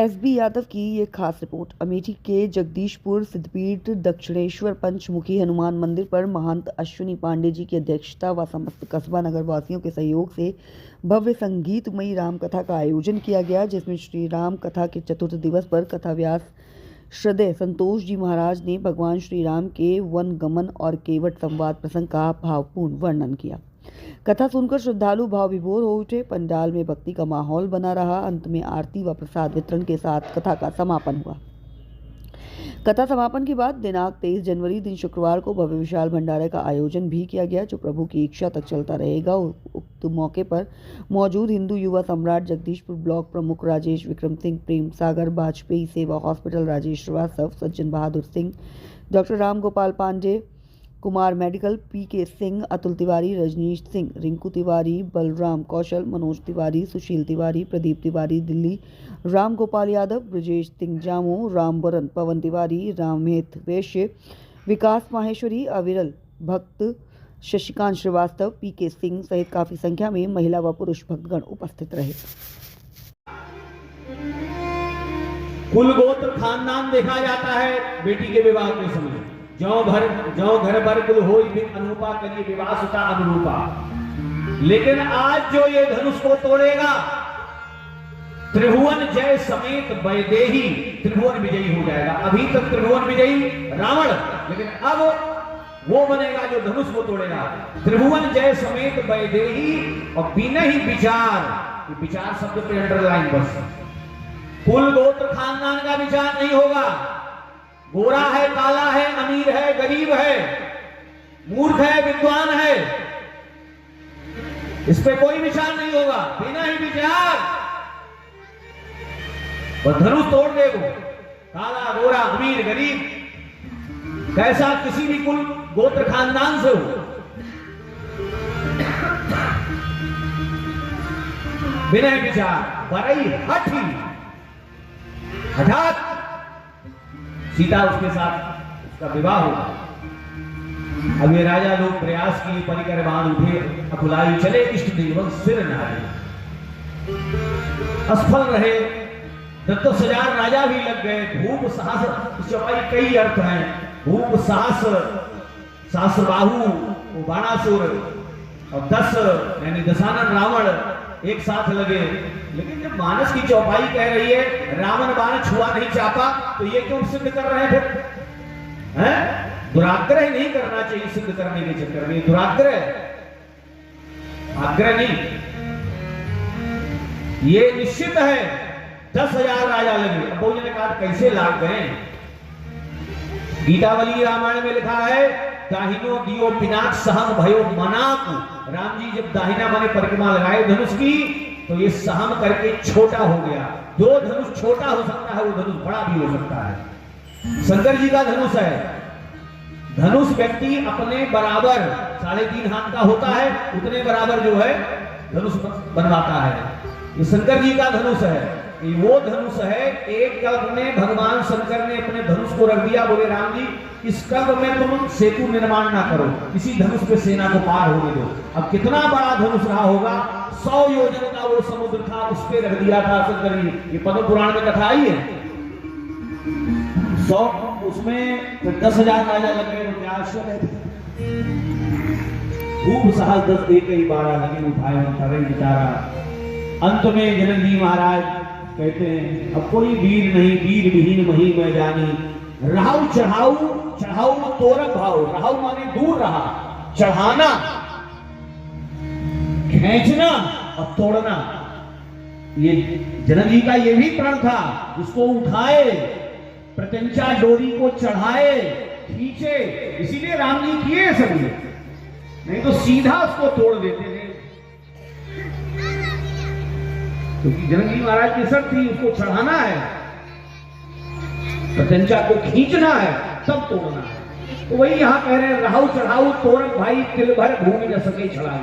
SB Yadav की ये खास रिपोर्ट। अमेठी के जगदीशपुर सिद्धपीठ दक्षिणेश्वर पंचमुखी हनुमान मंदिर पर महंत अश्विनी पांडे जी की अध्यक्षता व समस्त कस्बा नगर वासियों के सहयोग से भव्य संगीतमयी राम कथा का आयोजन किया गया, जिसमें श्री राम कथा के चतुर्थ दिवस पर कथा व्यास श्रद्धेय संतोष जी महाराज ने भगवान श्री राम के वन गमन और केवट संवाद प्रसंग का भावपूर्ण वर्णन किया। कथा सुनकर श्रद्धालु भाव विभोर हो उठे। पंडाल में भक्ति का माहौल बना रहा। अंत में आरती व प्रसाद वितरण के साथ कथा का समापन हुआ। कथा समापन के बाद दिनांक 23 जनवरी दिन शुक्रवार को भव्य विशाल भंडारे का आयोजन भी किया गया, जो प्रभु की इच्छा तक चलता रहेगा। उक्त मौके पर मौजूद हिंदू युवा सम्राट जगदीशपुर ब्लॉक प्रमुख राजेश विक्रम सिंह, प्रेम सागर वाजपेयी सेवा हॉस्पिटल राजेश श्रीवास्तव, सज्जन बहादुर सिंह, डॉक्टर राम गोपाल पांडे, कुमार मेडिकल पीके सिंह, अतुल तिवारी, रजनीश सिंह, रिंकू तिवारी, बलराम कौशल, मनोज तिवारी, सुशील तिवारी, प्रदीप तिवारी दिल्ली, राम गोपाल यादव, ब्रजेश सिंह जामो, राम बरन, पवन तिवारी, रामेत वैश्य, विकास माहेश्वरी, अविरल भक्त, शशिकांत श्रीवास्तव, पीके सिंह सहित काफी संख्या में महिला व पुरुष भक्तगण उपस्थित रहे। कुल गोत्र खानदान देखा जाता है बेटी के विवाह के समय। जो घर भर कुल होई बिन अनुपा करिए विवाह सुता अनुरूपा। लेकिन आज जो ये धनुष को तोड़ेगा, त्रिभुवन जय समेत वैदेही त्रिभुवन विजयी हो जाएगा। अभी तक त्रिभुवन विजयी रावण, लेकिन अब वो बनेगा जो धनुष को तोड़ेगा। त्रिभुवन जय समेत वैदेही और बिना ही विचार, विचार शब्द पे अंडरलाइन बस। कुल गोत्र खानदान का विचार नहीं होगा। गोरा है, काला है, अमीर है, गरीब है, मूर्ख है, विद्वान है, इस पे कोई विचार नहीं होगा। बिना ही विचार और धनुष तोड़ दे वो। काला, गोरा, अमीर, गरीब, कैसा किसी भी कुल गोत्र खानदान से हो, बिना ही विचार बरई हठी हठात सीता उसके साथ उसका विवाह होगा। अब ये राजा लोग प्रयास किए, परिकर बांध उठे, अकुलाई चले, इष्ट देव सिर नारे। असफल रहे। 10,000 राजा भी लग गए। भूप साहस चौपाई कई अर्थ हैं। भूप साहस, सहस्रबाहु बाणासुर और 10 यानी दशानन रावण एक साथ लगे। लेकिन जब मानस की चौपाई कह रही है रावण बाण छुआ नहीं चापा, तो ये क्यों सिद्ध कर रहे हैं फिर? हैं? दुराग्रह नहीं करना चाहिए सिद्ध करने के चक्कर में। दुराग्रह, आग्रह नहीं। ये निश्चित है 10,000 राजा लगे। अब ने कहा कैसे लाग गए? गीतावली रामायण में लिखा है दाहिनो दियो पिनाक सहम भयो मनाक। राम जी जब दाहिना माने परिक्रमा लगाए धनुष की, तो ये सहम करके छोटा हो गया। जो धनुष छोटा हो सकता है वो धनुष बड़ा भी हो सकता है। शंकर जी का धनुष है। धनुष व्यक्ति अपने बराबर 3.5 हाथ का होता है, उतने बराबर जो है धनुष बनवाता है। ये शंकर जी का धनुष है। ये वो धनुष है। एक कल्प में भगवान शंकर ने अपने धनुष को रख दिया। बोले राम जी इस कल्प में तुम सेतु निर्माण ना करो, इसी धनुष पे सेना को पार होने दो। अब कितना बड़ा धनुष रहा होगा? 100 योजन का वो समुद्र था, उस पे रख दिया था शंकर जी। ये पद्म पुराण में कथा आई है। 100 उसमें 10,000 राजा लग गए। तो क्या आश्चर्य है? खूब साहस 10 एक ही 12 लगे उठाए करे बेचारा। अंत में जनक जी महाराज कहते हैं अब कोई वीर नहीं, वीर विहीन मही मैं जानी। राहु चढ़ाऊ, चढ़ाऊ तोरक भाव। राहु माने दूर रहा, चढ़ाना, खींचना और तोड़ना। ये जनक जी का ये भी प्रण था। उसको उठाए, प्रत्यंचा डोरी को चढ़ाए, खींचे। इसीलिए राम जी किए सभी, नहीं तो सीधा उसको तोड़ देते थे। क्योंकि जनक जी महाराज की शर्त थी उसको चढ़ाना है, प्रत्यंचा को खींचना है, तब तोड़ना है। तो वही यहां कह रहे हैं राहु चढ़ाऊ तोरक भाई तिल भर भूमि न सके छड़ाई।